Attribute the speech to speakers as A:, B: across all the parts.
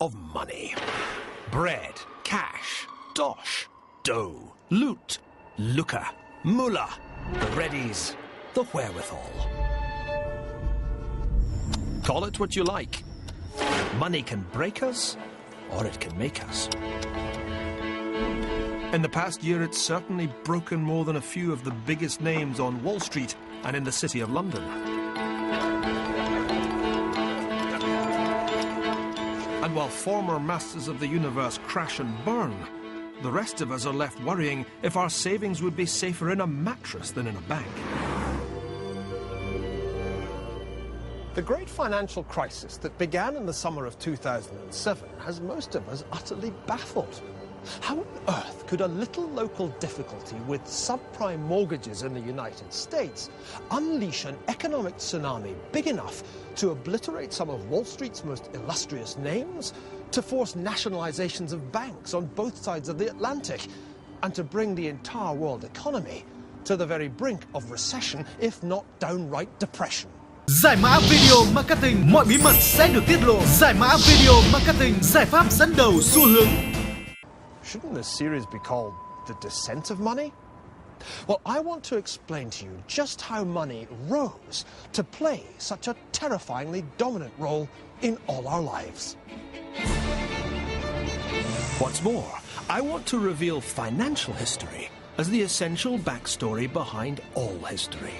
A: of money. Bread, cash, dosh, dough, loot, lucre, mullah, the readies, the wherewithal. Call it what you like. Money can break us, or it can make us.
B: In the past year, it's certainly broken more than a few of the biggest names on Wall Street and in the City of London. And while former masters of the universe crash and burn, the rest of us are left worrying if our savings would be safer in a mattress than in a bank.
C: The great financial crisis that began in the summer of 2007 has most of us utterly baffled. How on earth could a little local difficulty with subprime mortgages in the United States unleash an economic tsunami big enough to obliterate some of Wall Street's most illustrious names, to force nationalizations of banks on both sides of the Atlantic, and to bring the entire world economy to the very brink of recession, if not downright depression?
D: Giải mã video marketing, mọi bí mật sẽ được tiết lộ. Giải mã video marketing, giải pháp dẫn đầu xu hướng.
C: Shouldn't this series be called The Descent of Money? Well, I want to explain to you just how money rose to play such a terrifyingly dominant role in all our lives.
A: What's more, I want to reveal financial history as the essential backstory behind all history.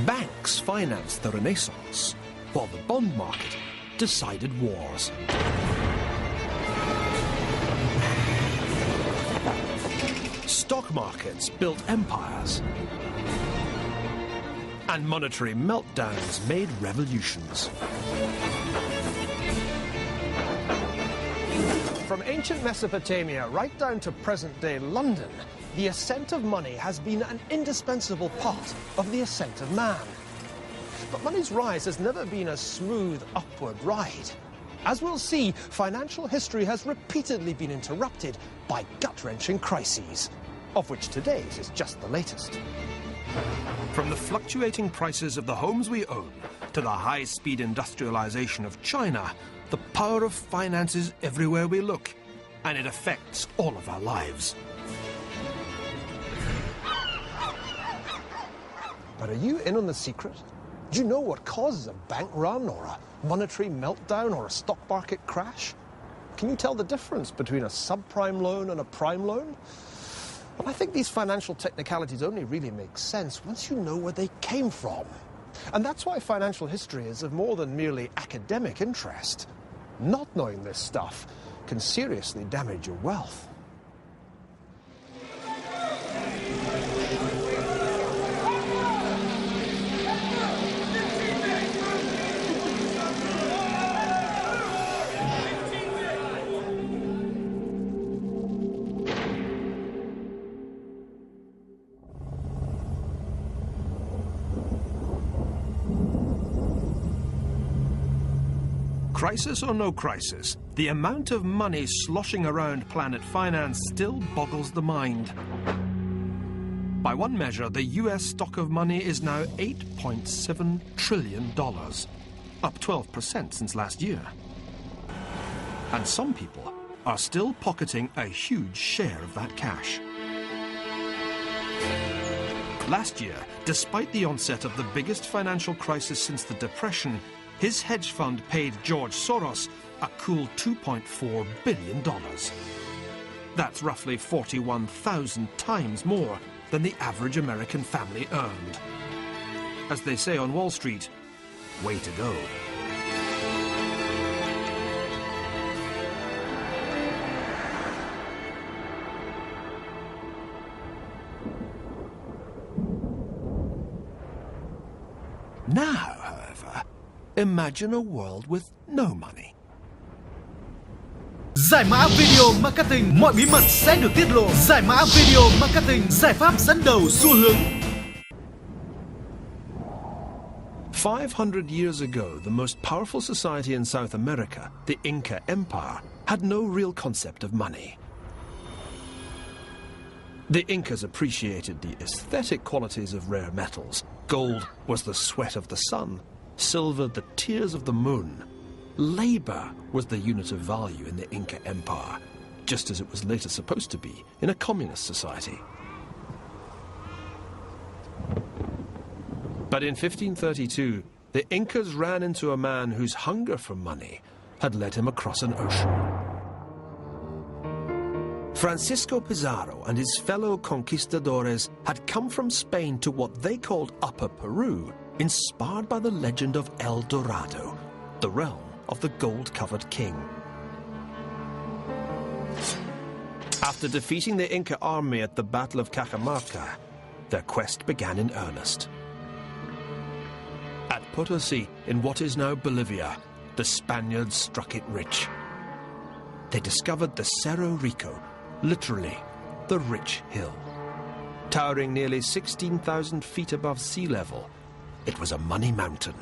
A: Banks financed the Renaissance, while the bond market decided wars. Stock markets built empires, and monetary meltdowns made revolutions.
C: From ancient Mesopotamia right down to present-day London, the ascent of money has been an indispensable part of the ascent of man. But money's rise has never been a smooth upward ride. As we'll see, financial history has repeatedly been interrupted by gut-wrenching crises, of which today's is just the latest.
B: From the fluctuating prices of the homes we own to the high-speed industrialization of China, the power of finance is everywhere we look, and it affects all of our lives.
C: But are you in on the secret? Do you know what causes a bank run or a monetary meltdown or a stock market crash? Can you tell the difference between a subprime loan and a prime loan? Well, I think these financial technicalities only really make sense once you know where they came from. And that's why financial history is of more than merely academic interest. Not knowing this stuff can seriously damage your wealth.
B: Crisis or no crisis, the amount of money sloshing around planet finance still boggles the mind. By one measure, the US stock of money is now $8.7 trillion, up 12% since last year. And some people are still pocketing a huge share of that cash. Last year, despite the onset of the biggest financial crisis since the Depression, his hedge fund paid George Soros a cool $2.4 billion. That's roughly 41,000 times more than the average American family earned. As they say on Wall Street, way to go. Now, however, imagine a world with no money.
D: Giải mã video marketing, mọi bí mật sẽ được tiết lộ. Giải mã video marketing, giải pháp dẫn đầu xu hướng.
B: 500 years ago, the most powerful society in South America, the Inca Empire, had no real concept of money. The Incas appreciated the aesthetic qualities of rare metals. Gold was the sweat of the sun, silver the tears of the moon,
A: Labor was the unit of value in the Inca Empire, just as it was later supposed to be in a communist society. But in 1532, the Incas ran into a man whose hunger for money had led him across an ocean. Francisco Pizarro and his fellow conquistadores had come from Spain to what they called Upper Peru, inspired by the legend of El Dorado, the realm of the gold-covered king. After defeating the Inca army at the Battle of Cajamarca, their quest began in earnest. At Potosi, in what is now Bolivia, the Spaniards struck it rich. They discovered the Cerro Rico, literally, the rich hill. Towering nearly 16,000 feet above sea level, it was a money mountain.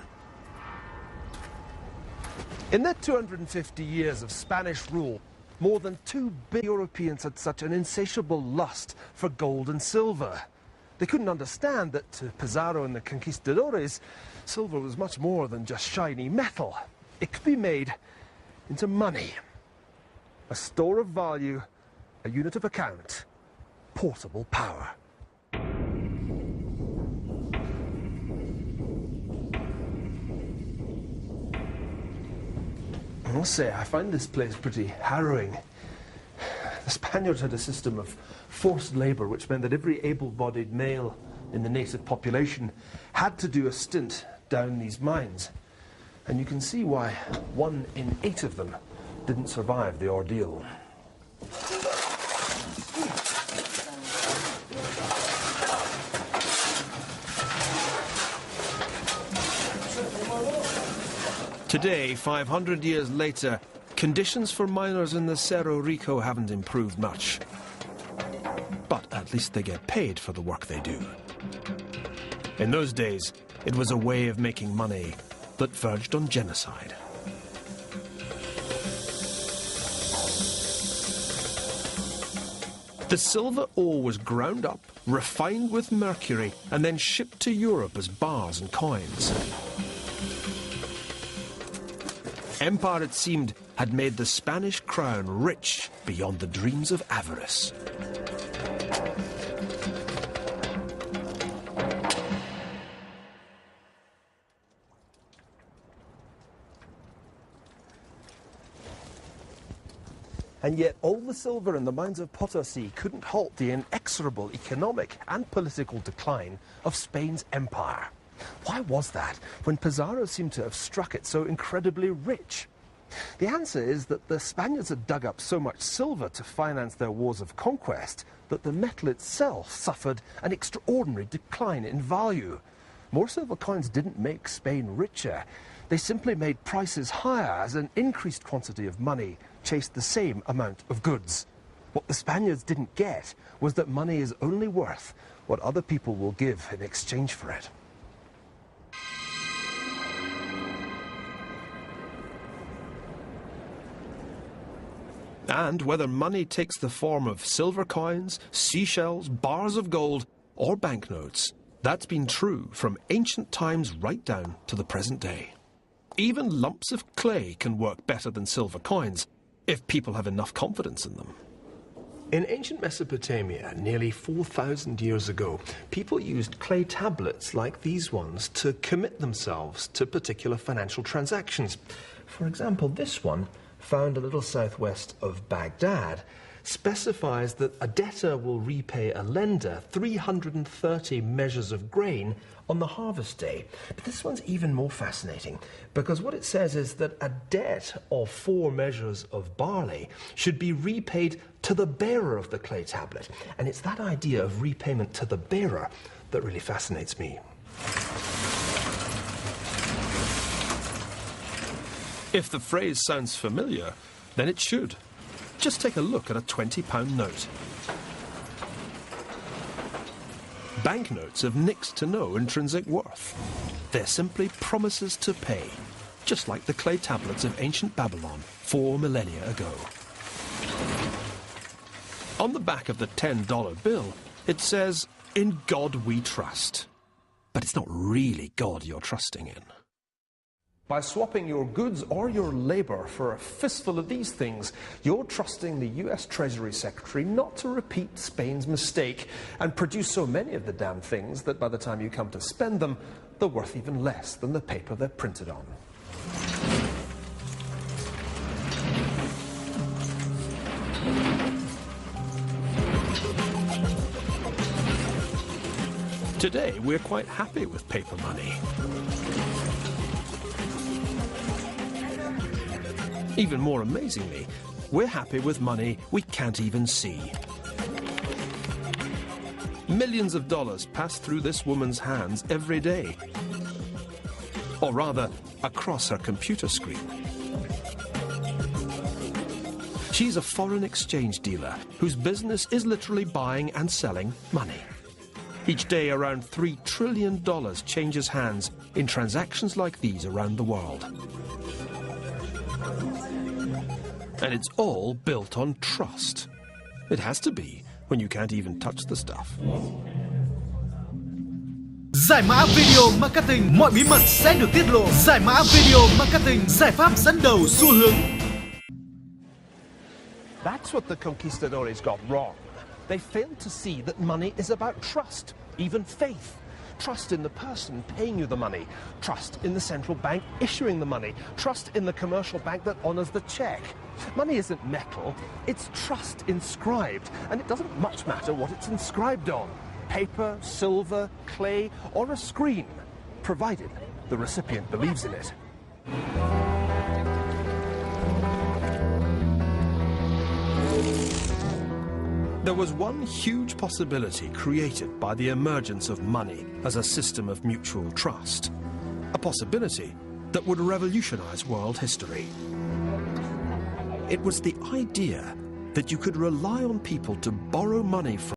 C: In their 250 years of Spanish rule, more than 2 billion Europeans had such an insatiable lust for gold and silver. They couldn't understand that to Pizarro and the conquistadores, silver was much more than just shiny metal. It could be made into money. A store of value, a unit of account, portable power. I must say, I find this place pretty harrowing. The Spaniards had a system of forced labor, which meant that every able-bodied male in the native population had to do a stint down these mines. And you can see why 1 in 8 of them didn't survive the ordeal.
A: Today, 500 years later, conditions for miners in the Cerro Rico haven't improved much. But at least they get paid for the work they do. In those days, it was a way of making money that verged on genocide. The silver ore was ground up, refined with mercury, and then shipped to Europe as bars and coins. Empire, it seemed, had made the Spanish crown rich beyond the dreams of avarice.
C: And yet all the silver in the mines of Potosi couldn't halt the inexorable economic and political decline of Spain's empire. Why was that, when Pizarro seemed to have struck it so incredibly rich? The answer is that the Spaniards had dug up so much silver to finance their wars of conquest that the metal itself suffered an extraordinary decline in value. More silver coins didn't make Spain richer. They simply made prices higher as an increased quantity of money chased the same amount of goods. What the Spaniards didn't get was that money is only worth what other people will give in exchange for it.
A: And whether money takes the form of silver coins, seashells, bars of gold, or banknotes, that's been true from ancient times right down to the present day. Even lumps of clay can work better than silver coins if people have enough confidence in them.
C: In ancient Mesopotamia, nearly 4,000 years ago, people used clay tablets like these ones to commit themselves to particular financial transactions. For example, this one, found a little southwest of Baghdad, specifies that a debtor will repay a lender 330 measures of grain on the harvest day. But this one's even more fascinating, because what it says is that a debt of 4 measures of barley should be repaid to the bearer of the clay tablet. And it's that idea of repayment to the bearer that really fascinates me.
A: If the phrase sounds familiar, then it should. Just take a look at a £20 note. Banknotes have next to no intrinsic worth. They're simply promises to pay, just like the clay tablets of ancient Babylon 4 millennia ago. On the back of the $10 bill, it says, "In God we trust." But it's not really God you're trusting in.
C: By swapping your goods or your labor for a fistful of these things, you're trusting the US Treasury Secretary not to repeat Spain's mistake and produce so many of the damn things that by the time you come to spend them, they're worth even less than the paper they're printed on.
A: Today, we're quite happy with paper money. Even more amazingly, we're happy with money we can't even see. Millions of dollars pass through this woman's hands every day. Or rather, across her computer screen. She's a foreign exchange dealer whose business is literally buying and selling money. Each day, around $3 trillion changes hands in transactions like these around the world. And it's all built on trust. It has to be when you can't even touch the stuff.
D: Giải mã video marketing, mọi bí mật sẽ được tiết lộ. Giải mã video marketing, giải pháp dẫn đầu xu hướng.
C: That's what the conquistadores got wrong. They failed to see that money is about trust, even faith. Trust in the person paying you the money. Trust in the central bank issuing the money. Trust in the commercial bank that honors the check. Money isn't metal, it's trust inscribed. And it doesn't much matter what it's inscribed on. Paper, silver, clay, or a screen, provided the recipient believes in it.
A: There was one huge possibility created by the emergence of money as a system of mutual trust. A possibility that would revolutionize world history. It was the idea that you could rely on people to borrow money from